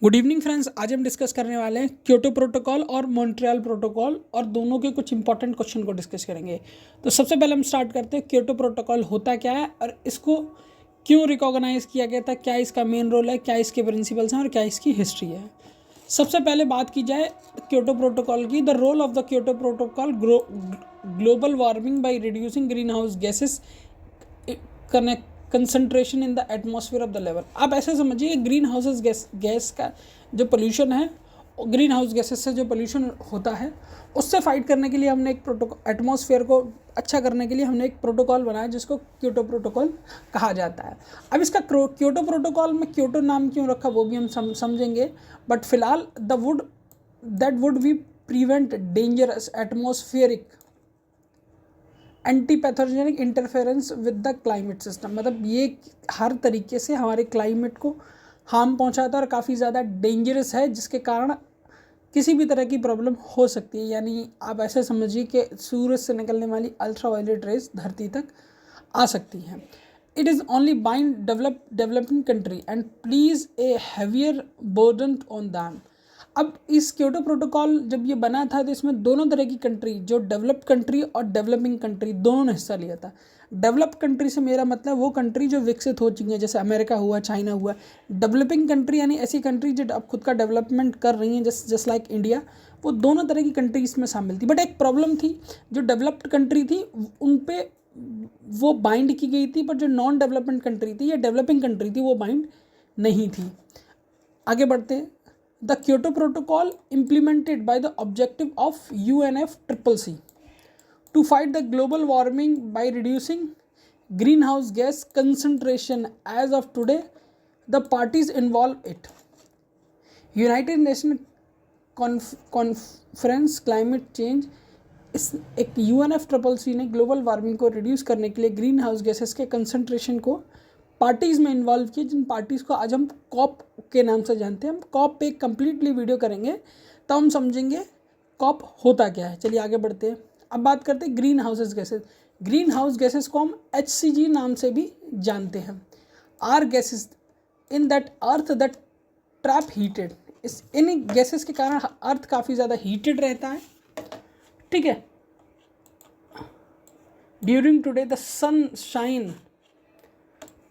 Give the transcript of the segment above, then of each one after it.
Good evening friends. आज हम discuss करने वाले हैं क्योटो प्रोटोकॉल और मॉन्ट्रियल प्रोटोकॉल और दोनों के कुछ इंपॉर्टेंट क्वेश्चन को डिस्कस करेंगे। तो सबसे पहले हम स्टार्ट करते हैं क्योटो प्रोटोकॉल होता क्या है और इसको क्यों रिकॉग्नाइज किया गया था, क्या इसका मेन रोल है, क्या इसके प्रिंसिपल्स हैं और क्या इसकी हिस्ट्री है। सबसे पहले बात की जाए क्योटो प्रोटोकॉल की। The role of the Kyoto protocol global warming by reducing green house gases concentration in the atmosphere of the level. आप ऐसे समझिए ग्रीन हाउसेस गैस का जो पोल्यूशन है, ग्रीन हाउस गैसेस से जो पोल्यूशन होता है उससे फाइट करने के लिए हमने एक एटमॉस्फेयर को अच्छा करने के लिए हमने एक प्रोटोकॉल बनाया जिसको क्योटो प्रोटोकॉल कहा जाता है। अब इसका क्योटो प्रोटोकॉल में क्योटो नाम क्यों रखा वो भी हम समझेंगे, बट फिलहाल that would be prevent dangerous atmospheric anti pathogenic interference with the climate system. मतलब ये हर तरीके से हमारे क्लाइमेट को हार्म पहुंचाता है और काफ़ी ज़्यादा डेंजरस है, जिसके कारण किसी भी तरह की प्रॉब्लम हो सकती है। यानी आप ऐसे समझिए कि सूरज से निकलने वाली अल्ट्रावायलेट रेज धरती तक आ सकती हैं। It is only bind developing country and please A heavier burden on them. अब इस क्योटो प्रोटोकॉल जब ये बना था तो इसमें दोनों तरह की कंट्री, जो डेवलप्ड कंट्री और डेवलपिंग कंट्री, दोनों ने हिस्सा लिया था। डेवलप्ड कंट्री से मेरा मतलब वो कंट्री जो विकसित हो चुकी हैं, जैसे अमेरिका हुआ, चाइना हुआ। डेवलपिंग कंट्री यानी ऐसी कंट्री जो अब खुद का डेवलपमेंट कर रही हैं, जस्ट लाइक इंडिया। वो दोनों तरह की कंट्री इसमें शामिल थी। बट एक प्रॉब्लम थी, जो डेवलप्ड कंट्री थी उन पे वो बाइंड की गई थी, बट जो नॉन डेवलपमेंट कंट्री थी या डेवलपिंग कंट्री थी वो बाइंड नहीं थी। आगे बढ़ते हैं। The Kyoto Protocol implemented by the objective of UNFCCC to fight the global warming by reducing greenhouse gas concentration. As of today, the parties involve it: United Nations Conference Climate Change। इस एक UNFCCC ने global warming को reduce करने के लिए green house gases के concentration को parties में इन्वॉल्व किए, जिन पार्टीज़ को आज हम कॉप के नाम से जानते हैं। हम कॉप पे एक कम्प्लीटली वीडियो करेंगे तो हम समझेंगे कॉप होता क्या है। चलिए आगे बढ़ते हैं। अब बात करते हैं green houses gases. Green house gases को हम HCG नाम से भी जानते हैं। Are gases in that earth that trap heated. इन गैसेस के कारण अर्थ काफ़ी ज़्यादा हीटेड रहता है, ठीक है। During today the sun shine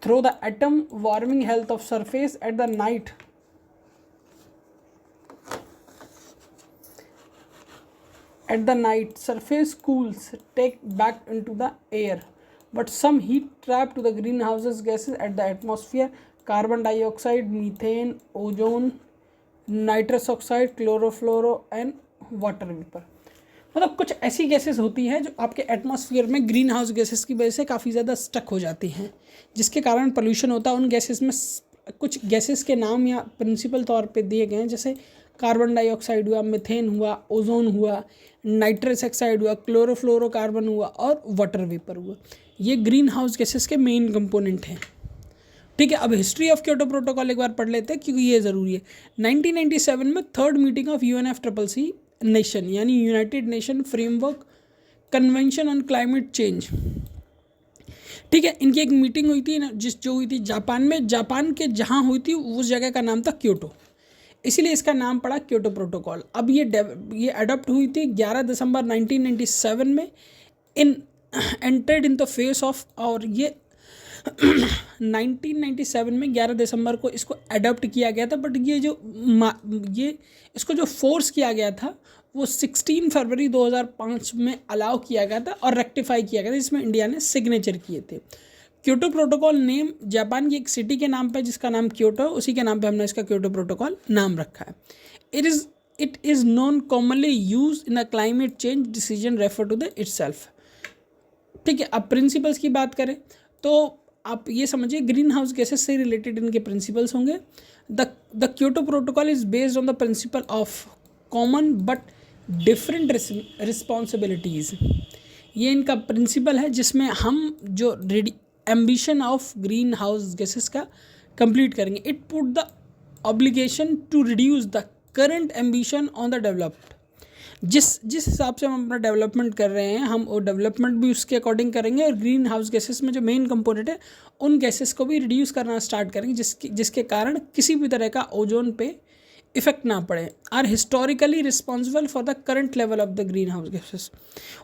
through the atom warming health of surface at the night surface cools take back into the air, but some heat trapped to the greenhouse gases at the atmosphere: carbon dioxide, methane, ozone, nitrous oxide, chlorofluoro and water vapor। मतलब कुछ ऐसी gases होती हैं जो आपके atmosphere में green house gases की वजह से काफ़ी ज़्यादा स्टक हो जाती हैं, जिसके कारण पोल्यूशन होता है। उन गैसेस में कुछ गैसेस के नाम या प्रिंसिपल तौर पे दिए गए हैं, जैसे कार्बन डाइऑक्साइड हुआ, मीथेन हुआ, ओजोन हुआ, नाइट्रस ऑक्साइड हुआ, क्लोरोफ्लोरोकार्बन हुआ और वाटर वेपर हुआ। ये ग्रीन हाउस गैसेस के मेन कंपोनेंट हैं, ठीक है। अब हिस्ट्री ऑफ क्योटो प्रोटोकॉल एक बार पढ़ लेते हैं क्योंकि ये ज़रूरी है। 1997 में third meeting of UNFCCC nation यानी United Nation framework convention on climate change, ठीक है, इनकी एक मीटिंग हुई थी जो हुई थी जापान में। जापान के जहाँ हुई थी उस जगह का नाम था क्योटो, इसीलिए इसका नाम पड़ा क्योटो प्रोटोकॉल। अब ये अडॉप्ट हुई थी 11 दिसंबर 1997 में entered in the face of, और ये 1997 में 11 दिसंबर को इसको अडॉप्ट किया गया था। बट ये इसको जो फोर्स किया गया था वो 16 फरवरी 2005 में अलाउ किया गया था और रेक्टिफाई किया गया था, जिसमें इंडिया ने सिग्नेचर किए थे। क्योटो प्रोटोकॉल नेम जापान की एक सिटी के नाम पे जिसका नाम क्योटो, उसी के नाम पे हमने इसका क्योटो प्रोटोकॉल नाम रखा है। It is non commonly use in the climate change decision refer to the itself, ठीक है। अब प्रिंसिपल्स की बात करें तो आप ये समझिए ग्रीन हाउस गैसेस से रिलेटेड इनके प्रिंसिपल्स होंगे। The Kyoto protocol is based on the principle of common but different responsibilities. ये इनका प्रिंसिपल है जिसमें हम जो emission of green house gases का कंप्लीट करेंगे। It put the obligation to reduce the current emission on the developed. जिस हिसाब से हम अपना डेवलपमेंट कर रहे हैं, हम वो डेवलपमेंट भी उसके अकॉर्डिंग करेंगे और ग्रीन हाउस गैसेस में जो मेन कंपोनेंट है उन गैसेस को भी रिड्यूस करना स्टार्ट करेंगे, जिसके कारण किसी भी तरह का ओजोन पे इफेक्ट ना पड़े, are historically responsible for the current level of the green house gases.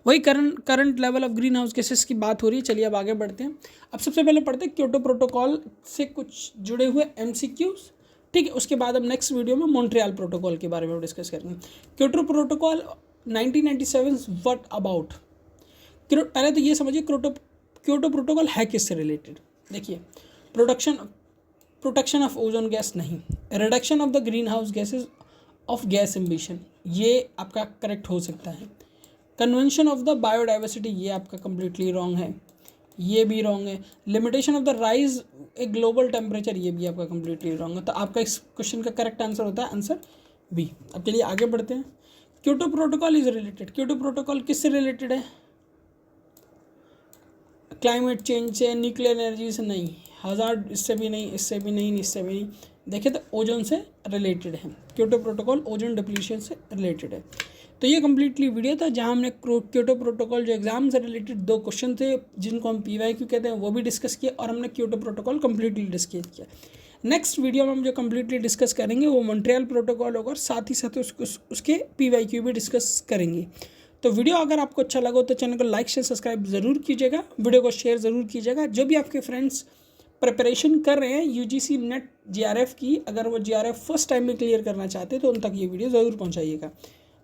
वही current level of green house gases की बात हो रही है। चलिए अब आगे बढ़ते हैं। अब सबसे पहले पढ़ते हैं क्योटो प्रोटोकॉल से कुछ जुड़े हुए MCQs, ठीक है। उसके बाद हम नेक्स्ट वीडियो में मॉन्ट्रियल प्रोटोकॉल के बारे में डिस्कस करेंगे। Kyoto protocol 1997 what about. पहले तो ये समझिए क्योटो प्रोटोकॉल है किससे रिलेटेड। देखिए, प्रोटेक्शन ऑफ ओजोन गैस नहीं, reduction of the green house gases of gas ambition, ये आपका करेक्ट हो सकता है। कन्वेंशन ऑफ द बायोडाइवर्सिटी, ये आपका कम्प्लीटली रॉन्ग है, ये भी रॉन्ग है। Limitation of the rise a global temperature, ये भी आपका कम्प्लीटली रॉन्ग है। तो आपका इस क्वेश्चन का करेक्ट आंसर होता है आंसर बी। अब चलिए आगे बढ़ते हैं। Kyoto protocol is related, Kyoto protocol किससे रिलेटेड है? क्लाइमेट चेंज से, न्यूक्लियर एनर्जी से नहीं, हज़ार्ड इससे भी नहीं, इससे भी नहीं, इससे भी नहीं। देखिए तो ओजोन से रिलेटेड है। क्योटो प्रोटोकॉल ओजोन डिप्लीशन से रिलेटेड है। तो ये कम्प्लीटली वीडियो था जहाँ हमने क्योटो प्रोटोकॉल जो एग्जाम से रिलेटेड 2 क्वेश्चन थे जिनको हम PYQ कहते हैं वो भी डिस्कस किया, और हमने क्योटो प्रोटोकॉल कम्प्लीटली डिस्कस किया। नेक्स्ट वीडियो में हम जो कम्प्लीटली डिस्कस करेंगे वो मॉन्ट्रियल प्रोटोकॉल होगा, और साथ ही साथ उसके PYQ भी डिस्कस करेंगे। तो वीडियो अगर आपको अच्छा लगा तो चैनल को लाइक शेयर सब्सक्राइब ज़रूर कीजिएगा, वीडियो को शेयर ज़रूर कीजिएगा। जो भी आपके फ्रेंड्स प्रिपरेशन कर रहे हैं UGC नेट GRF की, अगर वो GRF फर्स्ट टाइम में क्लियर करना चाहते हैं तो उन तक ये वीडियो ज़रूर पहुंचाइएगा।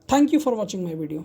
Thank you for watching my video.